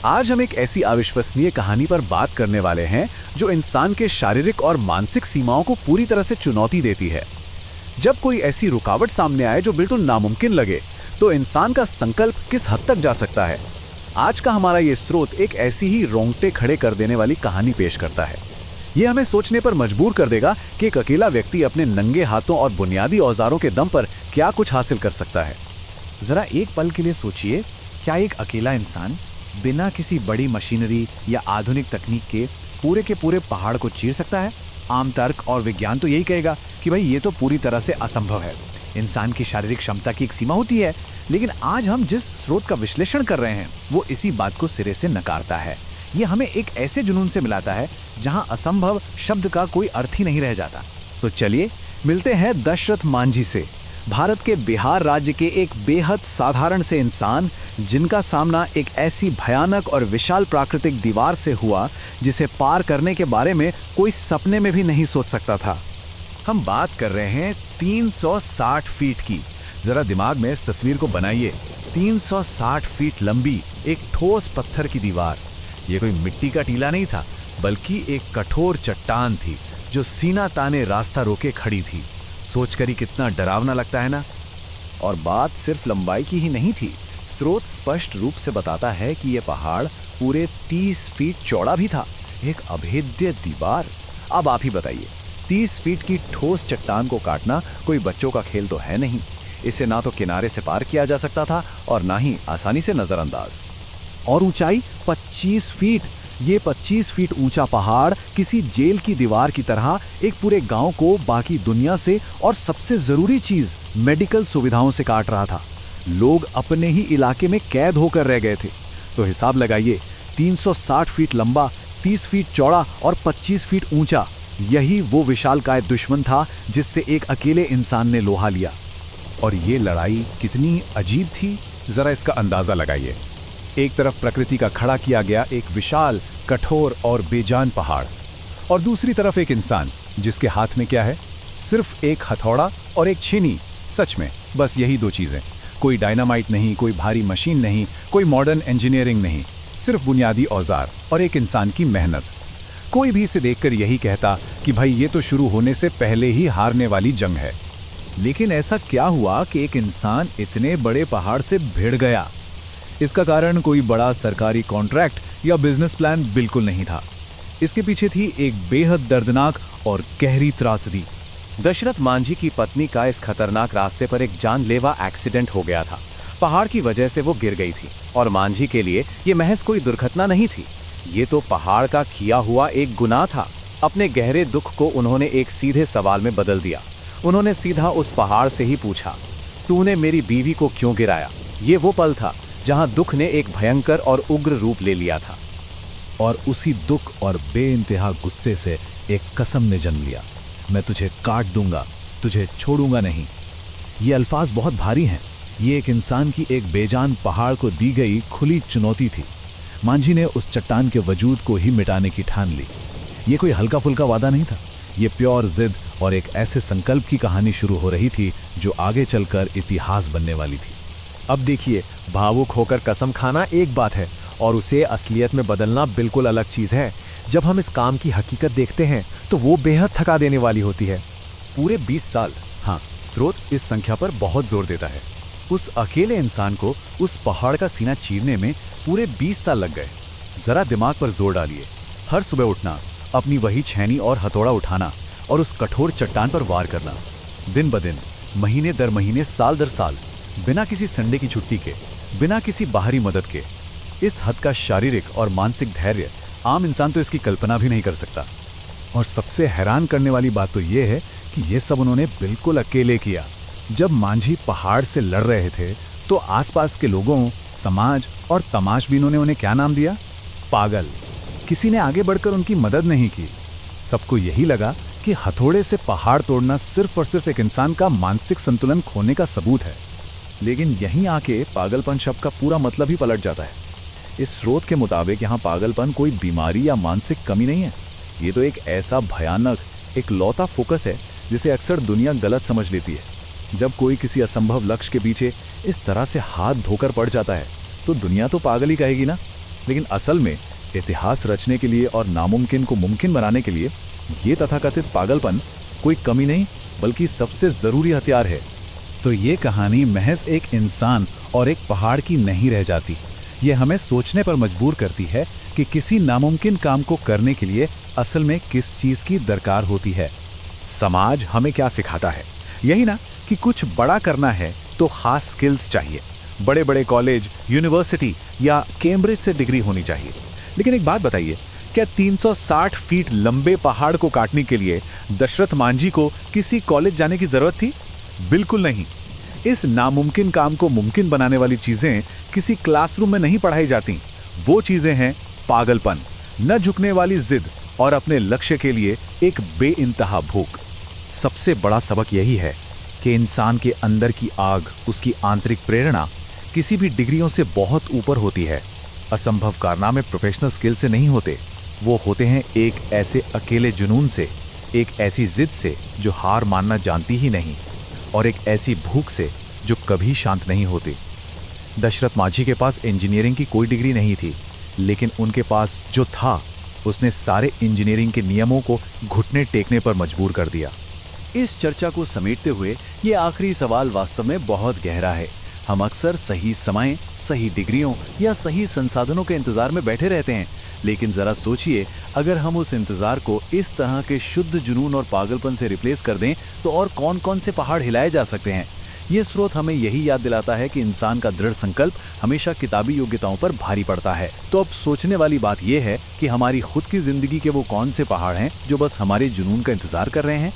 आज हम एक ऐसी अविश्वसनीय कहानी पर बात करने वाले हैं जो इंसान के शारीरिक और मानसिक सीमाओं को पूरी तरह से चुनौती देती है। जब कोई ऐसी रुकावट सामने आए जो बिल्कुल नामुमकिन लगे, तो इंसान का संकल्प किस हद तक जा सकता है। आज का हमारा ये स्रोत एक ऐसी ही रोंगटे खड़े कर देने वाली कहानी पेश करता है। ये हमें सोचने पर मजबूर कर देगा कि एक अकेला व्यक्ति अपने नंगे हाथों और बुनियादी औजारों के दम पर क्या कुछ हासिल कर सकता है। जरा एक पल के लिए सोचिए, क्या एक अकेला इंसान बिना किसी बड़ी मशीनरी या आधुनिक तकनीक के पूरे पहाड़ को चीर सकता है? आम तर्क और विज्ञान तो यही कहेगा कि भाई ये तो पूरी तरह से असंभव है। इंसान की शारीरिक क्षमता की एक सीमा होती है, लेकिन आज हम जिस स्रोत का विश्लेषण कर रहे हैं वो इसी बात को सिरे से नकारता है। ये हमें एक ऐसे जुनून से मिलाता है जहां असंभव शब्द का कोई अर्थ ही नहीं रह जाता। तो चलिए मिलते हैं दशरथ मांझी से, भारत के बिहार राज्य के एक बेहद साधारण से इंसान, जिनका सामना एक ऐसी भयानक और विशाल प्राकृतिक दीवार से हुआ जिसे पार करने के बारे में कोई सपने में भी नहीं सोच सकता था। हम बात कर रहे हैं 360 फीट की। जरा दिमाग में इस तस्वीर को बनाइए। 360 फीट लंबी एक ठोस पत्थर की दीवार। ये कोई मिट्टी का टीला नहीं था, बल्कि एक कठोर चट्टान थी जो सीना ताने रास्ता रोके खड़ी थी। सोचकर ही कितना डरावना लगता है ना। और बात सिर्फ लंबाई की ही नहीं थी। स्रोत स्पष्ट रूप से बताता है कि यह पहाड़ पूरे 30 फीट चौड़ा भी था। एक अभेद्य दीवार। अब आप ही बताइए, 30 फीट की ठोस चट्टान को काटना कोई बच्चों का खेल तो है नहीं। इसे ना तो किनारे से पार किया जा सकता था और ना ही आसानी से नजरअंदाज। और ऊंचाई 25 फीट। ये 25 फीट ऊंचा पहाड़ किसी जेल की दीवार की तरह एक पूरे गांव को बाकी दुनिया से और सबसे जरूरी चीज मेडिकल सुविधाओं से काट रहा था। लोग अपने ही इलाके में कैद होकर रह गए थे। तो हिसाब लगाइए, 360 फीट लंबा, 30 फीट चौड़ा और 25 फीट ऊंचा, यही वो विशालकाय दुश्मन था जिससे एक अकेले इंसान ने लोहा लिया। और ये लड़ाई कितनी अजीब थी, जरा इसका अंदाजा लगाइए। एक तरफ प्रकृति का खड़ा किया गया एक विशाल, कठोर और बेजान पहाड़, और दूसरी तरफ एक इंसान जिसके हाथ में क्या है? सिर्फ एक हथौड़ा और एक छीनी। सच में बस यही दो चीजें। कोई डायनामाइट नहीं, कोई भारी मशीन नहीं, कोई मॉडर्न इंजीनियरिंग नहीं, सिर्फ बुनियादी औजार और एक इंसान की मेहनत। कोई भी इसे देखकर यही कहता कि भाई ये तो शुरू होने से पहले ही हारने वाली जंग है। लेकिन ऐसा क्या हुआ कि एक इंसान इतने बड़े पहाड़ से भिड़ गया? इसका कारण कोई बड़ा सरकारी कॉन्ट्रैक्ट या बिजनेस प्लान बिल्कुल नहीं था। इसके पीछे थी एक बेहद दर्दनाक और गहरी त्रासदी। दशरथ मांझी की पत्नी का इस खतरनाक रास्ते पर एक जानलेवा एक्सीडेंट हो गया था। पहाड़ की वजह से वो गिर गई थी और मांझी के लिए ये महज कोई दुर्घटना नहीं थी। ये तो पहाड़ का किया हुआ एक गुनाह था। अपने गहरे दुख को उन्होंने एक सीधे सवाल में बदल दिया। उन्होंने सीधा उस पहाड़ से ही पूछा, तूने मेरी बीवी को क्यों गिराया? ये वो पल था जहां दुख ने एक भयंकर और उग्र रूप ले लिया था। और उसी दुख और बेइंतहा गुस्से से एक कसम ने जन्म लिया, मैं तुझे काट दूंगा, तुझे छोड़ूंगा नहीं। ये अल्फाज बहुत भारी हैं। ये एक इंसान की एक बेजान पहाड़ को दी गई खुली चुनौती थी। मांझी ने उस चट्टान के वजूद को ही मिटाने की ठान ली। ये कोई हल्का फुल्का वादा नहीं था। ये प्योर जिद और एक ऐसे संकल्प की कहानी शुरू हो रही थी जो आगे चलकर इतिहास बनने वाली थी। अब देखिए, भावुक होकर कसम खाना एक बात है और उसे असलियत में बदलना बिल्कुल अलग चीज है। जब हम इस काम की हकीकत देखते हैं तो वो बेहद थका देने वाली होती है। पूरे 20 साल। हाँ, स्रोत इस संख्या पर बहुत जोर देता है। उस अकेले इंसान को उस पहाड़ का सीना चीरने में पूरे 20 साल लग गए। जरा दिमाग पर जोर डालिए। हर सुबह उठना, अपनी वही छेनी और हथौड़ा उठाना और उस कठोर चट्टान पर वार करना, दिन ब दिन, महीने दर महीने, साल दर साल, बिना किसी संडे की छुट्टी के, बिना किसी बाहरी मदद के। इस हद का शारीरिक और मानसिक धैर्य आम इंसान तो इसकी कल्पना भी नहीं कर सकता। और सबसे हैरान करने वाली बात तो यह है कि यह सब उन्होंने बिल्कुल अकेले किया। जब मांझी पहाड़ से लड़ रहे थे तो आसपास के लोगों, समाज और तमाशबीनों ने उन्हें क्या नाम दिया? पागल। किसी ने आगे बढ़कर उनकी मदद नहीं की। सबको यही लगा कि हथौड़े से पहाड़ तोड़ना सिर्फ और सिर्फ एक इंसान का मानसिक संतुलन खोने का सबूत है। लेकिन यहीं आके पागलपन शब्द का पूरा मतलब ही पलट जाता है। इस स्रोत के मुताबिक यहाँ पागलपन कोई बीमारी या मानसिक कमी नहीं है। ये तो एक ऐसा भयानक, एक लौता फोकस है जिसे अक्सर दुनिया गलत समझ लेती है। जब कोई किसी असंभव लक्ष्य के पीछे इस तरह से हाथ धोकर पड़ जाता है तो दुनिया तो पागल ही कहेगी ना। लेकिन असल में इतिहास रचने के लिए और नामुमकिन को मुमकिन बनाने के लिए ये तथाकथित पागलपन कोई कमी नहीं बल्कि सबसे जरूरी हथियार है। तो ये कहानी महज एक इंसान और एक पहाड़ की नहीं रह जाती। ये हमें सोचने पर मजबूर करती है कि किसी नामुमकिन काम को करने के लिए असल में किस चीज़ की दरकार होती है। समाज हमें क्या सिखाता है? यही ना कि कुछ बड़ा करना है तो खास स्किल्स चाहिए, बड़े बड़े कॉलेज, यूनिवर्सिटी या कैम्ब्रिज से डिग्री होनी चाहिए। लेकिन एक बात बताइए, क्या 360 फीट लंबे पहाड़ को काटने के लिए दशरथ मांझी को किसी कॉलेज जाने की जरूरत थी? बिल्कुल नहीं। इस नामुमकिन काम को मुमकिन बनाने वाली चीजें किसी क्लासरूम में नहीं पढ़ाई जाती। वो चीजें हैं पागलपन, न झुकने वाली जिद और अपने लक्ष्य के लिए एक बेइंतहा भूख। सबसे बड़ा सबक यही है कि इंसान के अंदर की आग, उसकी आंतरिक प्रेरणा किसी भी डिग्रियों से बहुत ऊपर होती है। असंभव कारनामे प्रोफेशनल स्किल से नहीं होते, वो होते हैं एक ऐसे अकेले जुनून से, एक ऐसी जिद से जो हार मानना जानती ही नहीं, और एक ऐसी भूख से जो कभी शांत नहीं होती। दशरथ मांझी के पास इंजीनियरिंग की कोई डिग्री नहीं थी, लेकिन उनके पास जो था उसने सारे इंजीनियरिंग के नियमों को घुटने टेकने पर मजबूर कर दिया। इस चर्चा को समेटते हुए ये आखिरी सवाल वास्तव में बहुत गहरा है। हम अक्सर सही समय, सही डिग्रियों या सही संसाधनों के इंतजार में बैठे रहते हैं, लेकिन जरा सोचिए, अगर हम उस इंतजार को इस तरह के शुद्ध जुनून और पागलपन से रिप्लेस कर दें तो और कौन कौन से पहाड़ हिलाए जा सकते हैं। ये स्रोत हमें यही याद दिलाता है कि इंसान का दृढ़ संकल्प हमेशा किताबी योग्यताओं पर भारी पड़ता है। तो अब सोचने वाली बात यह है कि हमारी खुद की जिंदगी के वो कौन से पहाड़ हैं जो बस हमारे जुनून का इंतजार कर रहे हैं।